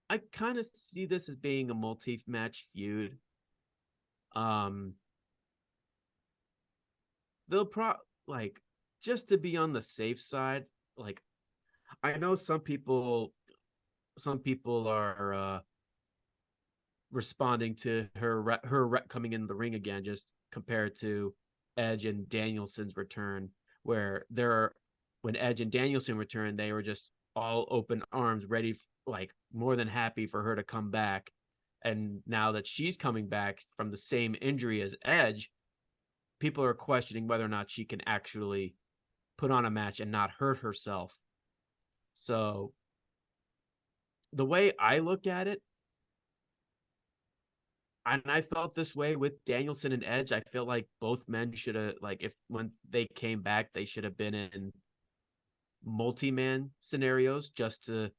I kind of see this as being a multi-match feud. Um, they'll like just to be on the safe side. Like I know some people are responding to her coming in the ring again, just compared to Edge and Danielson's return, where there are when Edge and Danielson returned, they were just all open arms, ready, like more than happy for her to come back. And now that she's coming back from the same injury as Edge, people are questioning whether or not she can actually put on a match and not hurt herself. So the way I look at it, and I felt this way with Danielson and Edge. I feel like both men should have, like, if when they came back, they should have been in multi-man scenarios just to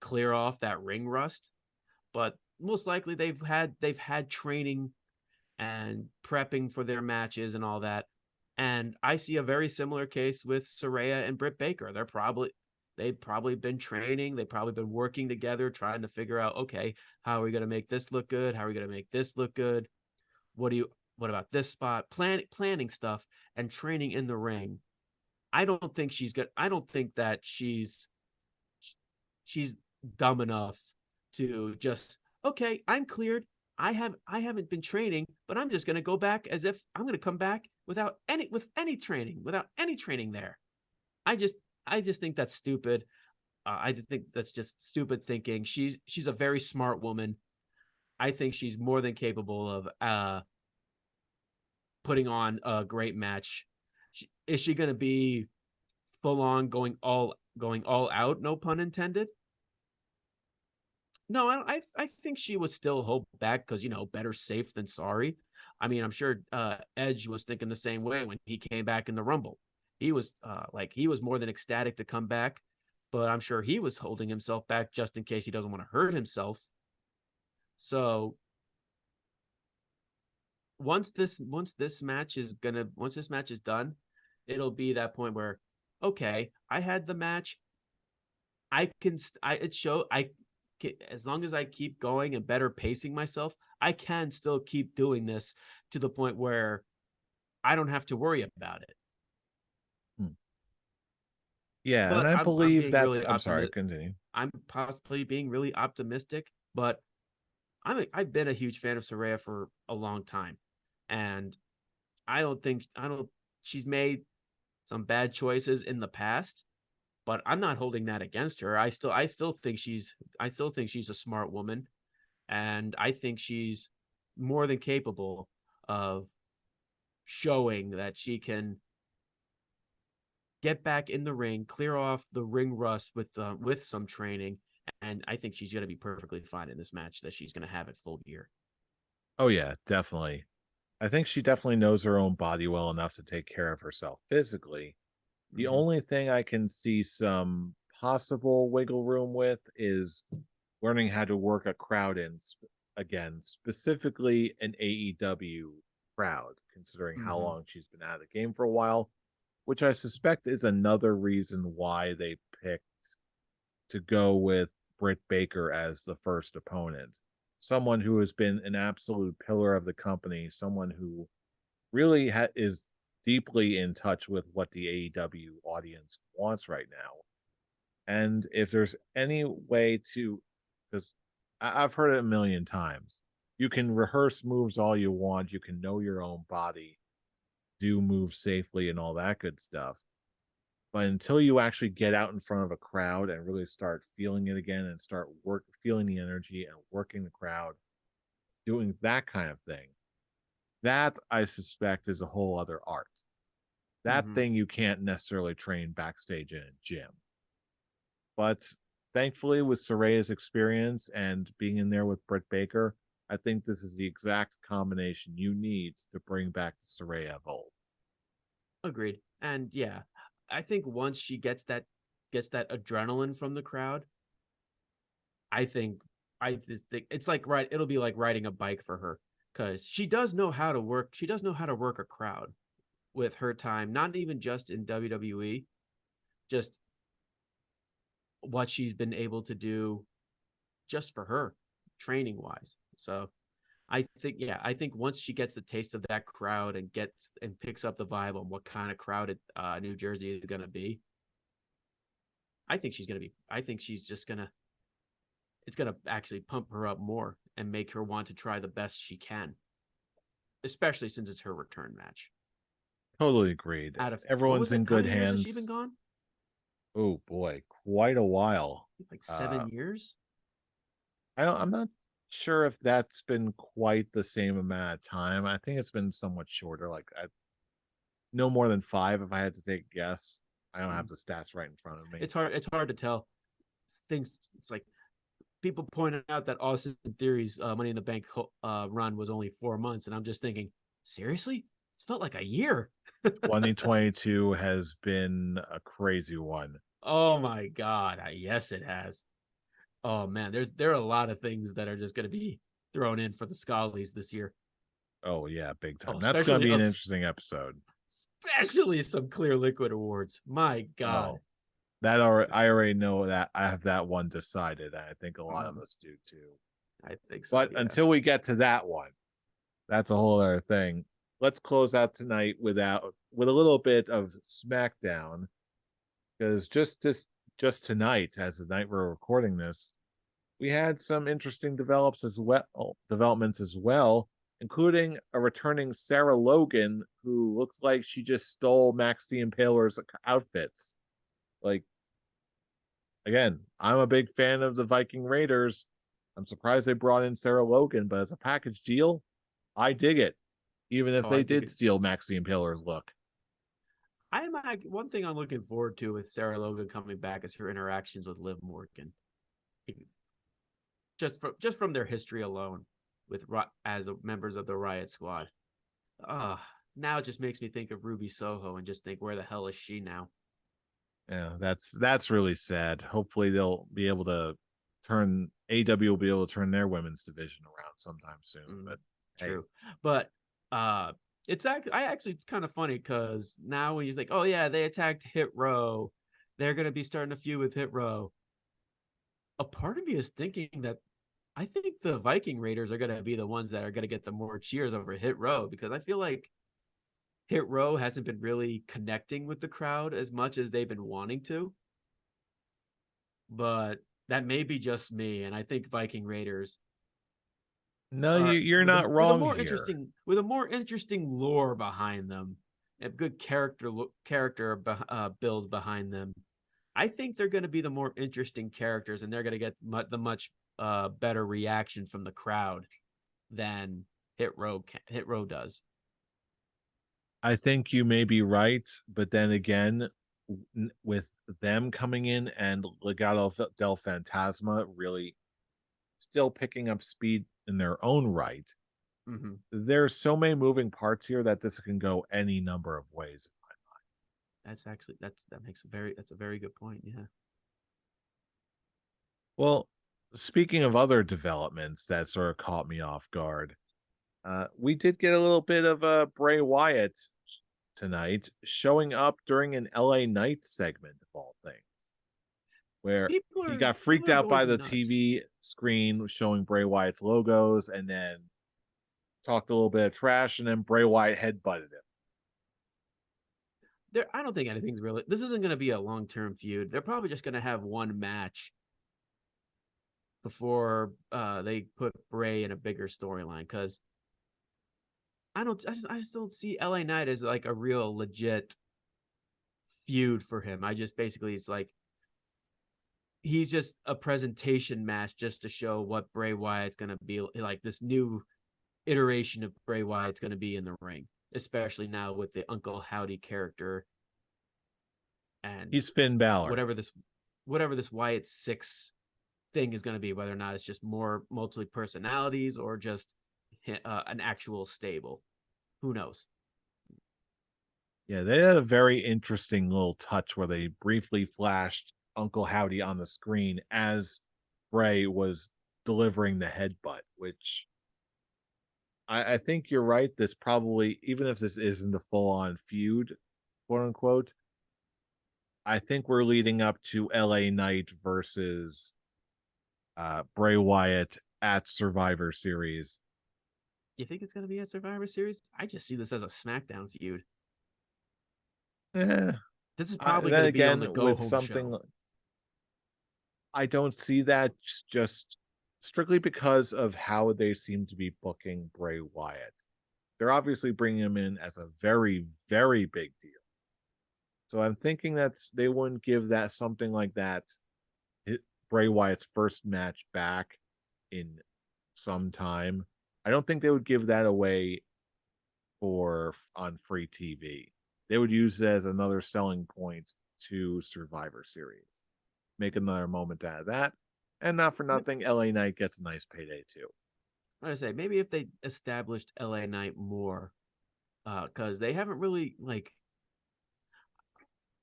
clear off that ring rust. but most likely they've had training and prepping for their matches and all that. And I see a very similar case with Saraya and Britt Baker. They've probably been training, they've probably been working together, trying to figure out, okay, how are we going to make this look good? How are we going to make this look good? What about this spot? Planning stuff and training in the ring. I don't think she's good. I don't think that she's dumb enough to just, okay, I'm cleared. I haven't been training, but I'm just going to go back as if I'm going to come back without any training there. I just I just think that's stupid. I think that's just stupid thinking. She's a very smart woman. I think she's more than capable of putting on a great match. Is she going to be full on going all out? No pun intended. No, I think she would still hold back because better safe than sorry. I mean, I'm sure Edge was thinking the same way when he came back in the Rumble. He was more than ecstatic to come back, but I'm sure he was holding himself back just in case he doesn't want to hurt himself. So once this match is done, it'll be that point where, okay, I had the match. I can I it show I as long as I keep going and better pacing myself, I can still keep doing this to the point where I don't have to worry about it. Yeah, and But I I'm believe being that's. really I'm sorry. optimistic. Continue. I'm possibly being really optimistic, but I've been a huge fan of Saraya for a long time, and I don't she's made some bad choices in the past, but I'm not holding that against her. I still think she's a smart woman, and I think she's more than capable of showing that she can get back in the ring, clear off the ring rust with some training, and I think she's going to be perfectly fine in this match that she's going to have at Full Gear. Oh yeah, definitely. I think she definitely knows her own body well enough to take care of herself physically. The Mm-hmm. only thing I can see some possible wiggle room with is learning how to work a crowd again, specifically an AEW crowd, considering how Mm-hmm. long she's been out of the game for a while, which I suspect is another reason why they picked to go with Britt Baker as the first opponent. Someone who has been an absolute pillar of the company, someone who really is deeply in touch with what the AEW audience wants right now. And if there's any way to, because I've heard it a million times, you can rehearse moves all you want, you can know your own body, do moves safely, and all that good stuff. But until you actually get out in front of a crowd and really start feeling it again and start feeling the energy and working the crowd, doing that kind of thing, that I suspect is a whole other art. That Mm-hmm. thing you can't necessarily train backstage in a gym. But thankfully, with Saraya's experience and being in there with Britt Baker, I think this is the exact combination you need to bring back the Saraya of old. Agreed. And yeah, I think once she gets that adrenaline from the crowd, I think I just think it's like right. It'll be like riding a bike for her because she does know how to work. She does know how to work a crowd with her time, not even just in WWE, just what she's been able to do just for her training wise. So I think once she gets the taste of that crowd and gets and picks up the vibe on what kind of crowd New Jersey is going to be, I think she's just going to, it's going to actually pump her up more and make her want to try the best she can, especially since it's her return match. Totally agreed. Out of, what Everyone's was it? in How good many years has she been hands. gone? Oh boy, quite a while. Like Uh, 7 years? I'm not sure if that's been quite the same amount of time. I think it's been somewhat shorter, like no more than 5 if I had to take a guess. I don't have Mm. the stats right in front of me. It's hard to tell. It's like people pointed out that Austin Theory's Money in the Bank run was only 4 months, and I'm just thinking, seriously, it's felt like a year. 2022 has been a crazy one. Oh my god, yes, it has. Oh man, there are a lot of things that are just going to be thrown in for the Scullies this year. Oh yeah, big Oh, time. That's going to be an us, interesting episode. especially some Clear Liquid awards. My God. Oh, I already know that I have that one decided. And I think a lot of us do too. I think so. But Yeah. until we get to that one, that's a whole other thing. Let's close out tonight with a little bit of SmackDown, because just tonight, as the night we're recording this, we had some interesting developments as well, including a returning Sarah Logan, who looks like she just stole Max the Impaler's outfits. Like, again, I'm a big fan of the Viking Raiders. I'm surprised they brought in Sarah Logan, but as a package deal, I dig it. Even if Oh, they I think did steal Max the Impaler's look. one thing I'm looking forward to with Sarah Logan coming back is her interactions with Liv Morgan. Just from their history alone, with as members of the Riot Squad. Now it just makes me think of Ruby Soho and just think, where the hell is she now? Yeah, that's really sad. Hopefully they'll be able to turn AEW will be able to turn their women's division around sometime soon. But True. But it's kind of funny because now when you think, oh yeah, they attacked Hit Row, they're gonna be starting a feud with Hit Row. A part of me is thinking that I think the Viking Raiders are gonna be the ones that are gonna get the more cheers over Hit Row, because I feel like Hit Row hasn't been really connecting with the crowd as much as they've been wanting to. But that may be just me, and I think Viking Raiders no, are you're not wrong here. with a more interesting lore behind them, a good character build behind them. I think they're going to be the more interesting characters, and they're going to get the much better reaction from the crowd than Hit Row does. I think you may be right, but then again, with them coming in and Legado del Fantasma really still picking up speed in their own right, there's so many moving parts here that this can go any number of ways. That's a very good point. Yeah. Well, speaking of other developments that sort of caught me off guard, we did get a little bit of a Bray Wyatt tonight showing up during an LA Knight segment of all things, where he got freaked out by the TV screen showing Bray Wyatt's logos and then talked a little bit of trash, and then Bray Wyatt headbutted him. I don't think anything's really. This isn't going to be a long-term feud. They're probably just going to have one match before they put Bray in a bigger storyline, because I just don't see LA Knight as like a real legit feud for him. It's like he's just a presentation match just to show what Bray Wyatt's going to be like, this new iteration of Bray Wyatt's going to be in the ring, especially now with the Uncle Howdy character. And he's Finn Balor. Whatever this Wyatt 6 thing is going to be, whether or not it's just more multiple personalities or just an actual stable, who knows? Yeah, they had a very interesting little touch where they briefly flashed Uncle Howdy on the screen as Bray was delivering the headbutt, which I think you're right. This probably, even if this isn't a full-on feud, quote unquote, I think we're leading up to LA Knight versus Bray Wyatt at Survivor Series. You think it's going to be a Survivor Series? I just see this as a SmackDown feud. This is probably going to be on the go home show. I don't see that, just strictly because of how they seem to be booking Bray Wyatt. They're obviously bringing him in as a very, very big deal. So I'm thinking they wouldn't give that something like that, Bray Wyatt's first match back in some time. I don't think they would give that away on free TV. They would use it as another selling point to Survivor Series. Make another moment out of that. And not for nothing, LA Knight gets a nice payday too. I say, maybe if they established LA Knight more, because they haven't really, like,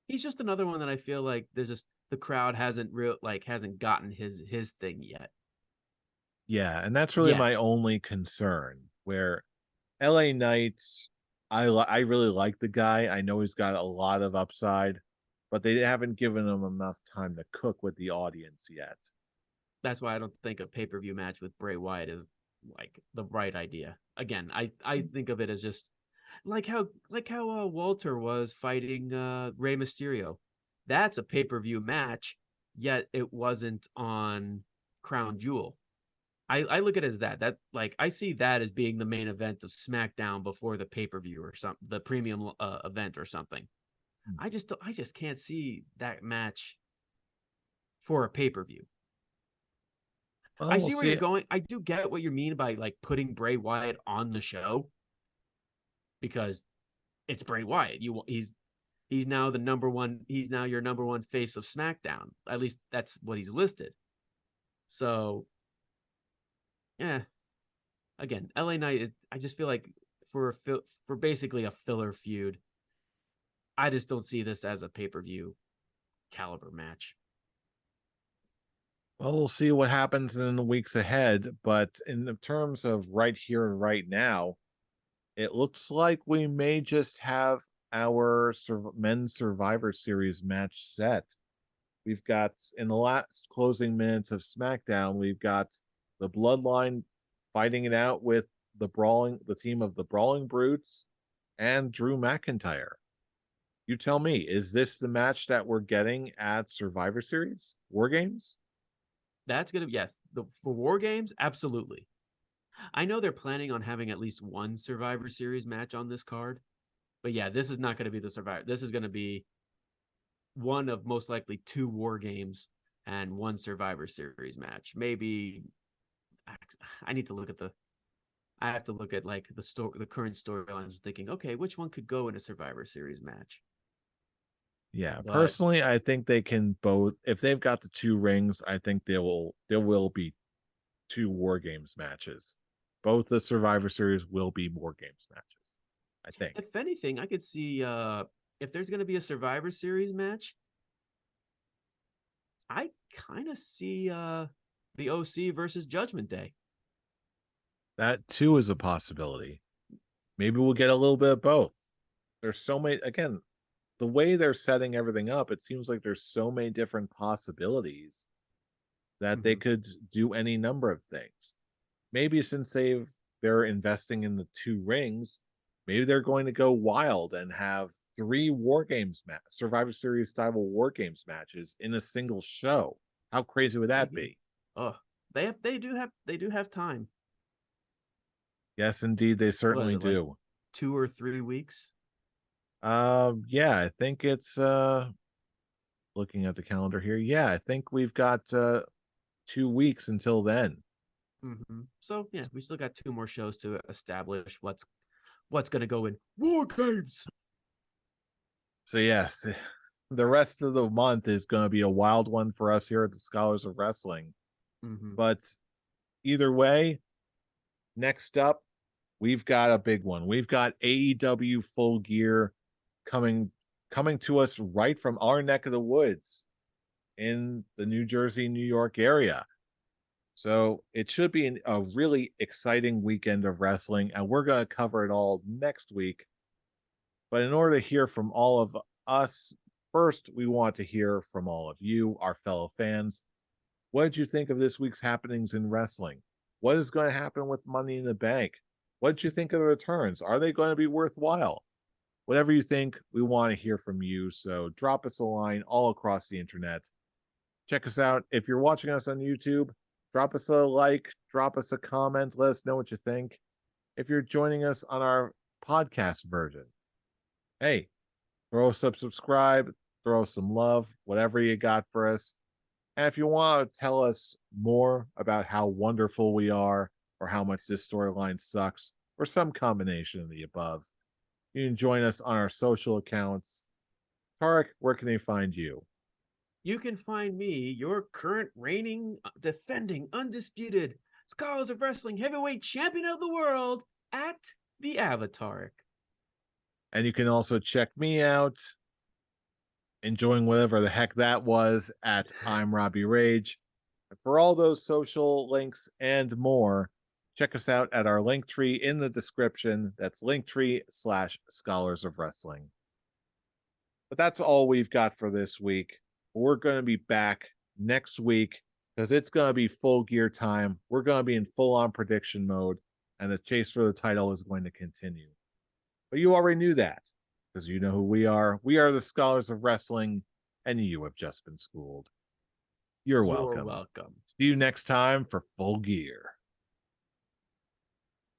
he's just another one that I feel like the crowd hasn't gotten his thing yet. Yeah, and that's really my Yet. only concern. Where LA Knights, I really like the guy. I know he's got a lot of upside, but they haven't given him enough time to cook with the audience yet. That's why I don't think a pay-per-view match with Bray Wyatt is like the right idea. Again, I think of it as just like how Walter was fighting Rey Mysterio. That's a pay-per-view match, yet it wasn't on Crown Jewel. I look at it as that like I see that as being the main event of SmackDown before the pay-per-view or something, the premium event or something. I just can't see that match for a pay-per-view. I Well, we'll see where you're see. going. I do get what you mean by like putting Bray Wyatt on the show because it's Bray Wyatt. He's now the number one. He's now your number one face of SmackDown. At least that's what he's listed. So, yeah. Again, LA Knight. I just feel like for basically a filler feud, I just don't see this as a pay-per-view caliber match. Well, we'll see what happens in the weeks ahead. But in the terms of right here and right now, it looks like we may just have our men's Survivor Series match set. We've got in the last closing minutes of SmackDown, we've got the Bloodline fighting it out with the team of the Brawling Brutes and Drew McIntyre. You tell me, is this the match that we're getting at Survivor Series War Games? That's gonna yes. For War Games, absolutely. I know they're planning on having at least one Survivor Series match on this card, but yeah, this is not going to be the Survivor. This is going to be one of most likely two War Games and one Survivor Series match. Maybe I need to look at the. I have to look at like the current storylines, thinking, okay, which one could go in a Survivor Series match? Yeah, But personally, I think they can both. If they've got the two rings, I think there will be two War Games matches. Both the Survivor Series will be War Games matches, I think. if anything, I could see if there's going to be a Survivor Series match, I kind of see the OC versus Judgment Day. That too is a possibility. Maybe we'll get a little bit of both. There's so many, again, the way they're setting everything up, it seems like there's so many different possibilities that they Mm-hmm. could do any number of things. Maybe since they're investing in the two rings, maybe they're going to go wild and have three War Games Survivor Series style War Games matches in a single show. How crazy would that Maybe. be? Oh, they do have time. Yes, indeed, they What is certainly it like do. 2 or 3 weeks? Yeah, I think it's looking at the calendar here. Yeah, I think we've got 2 weeks until then. Mm-hmm. So yeah, we still got two more shows to establish what's going to go in War Games. So yes, the rest of the month is going to be a wild one for us here at the Scholars of Wrestling. Mm-hmm. But either way, next up, we've got a big one. We've got AEW Full Gear coming to us right from our neck of the woods in the New Jersey, New York area. So it should be a really exciting weekend of wrestling, and we're going to cover it all next week. But in order to hear from all of us, first, we want to hear from all of you, our fellow fans. What did you think of this week's happenings in wrestling? What is going to happen with Money in the Bank? What did you think of the returns? Are they going to be worthwhile? Whatever you think, we want to hear from you. So drop us a line all across the internet. Check us out. If you're watching us on YouTube, drop us a like, drop us a comment, let us know what you think. If you're joining us on our podcast version, hey, throw us up, subscribe, throw us some love, whatever you got for us. And if you want to tell us more about how wonderful we are, or how much this storyline sucks, or some combination of the above, you can join us on our social accounts. Tarek, where can they find you? You can find me, your current reigning, defending, undisputed Scholars of Wrestling heavyweight champion of the world at the Avatar. And you can also check me out enjoying whatever the heck that was at I'm Robbie Rage. And for all those social links and more, check us out at our link tree in the description. That's linktree/scholars of wrestling. But that's all we've got for this week. We're going to be back next week because it's going to be full gear time. We're going to be in full on prediction mode, and the chase for the title is going to continue. But you already knew that because you know who we are. We are the Scholars of Wrestling, and you have just been schooled. You're welcome. You're welcome. See you next time for Full Gear.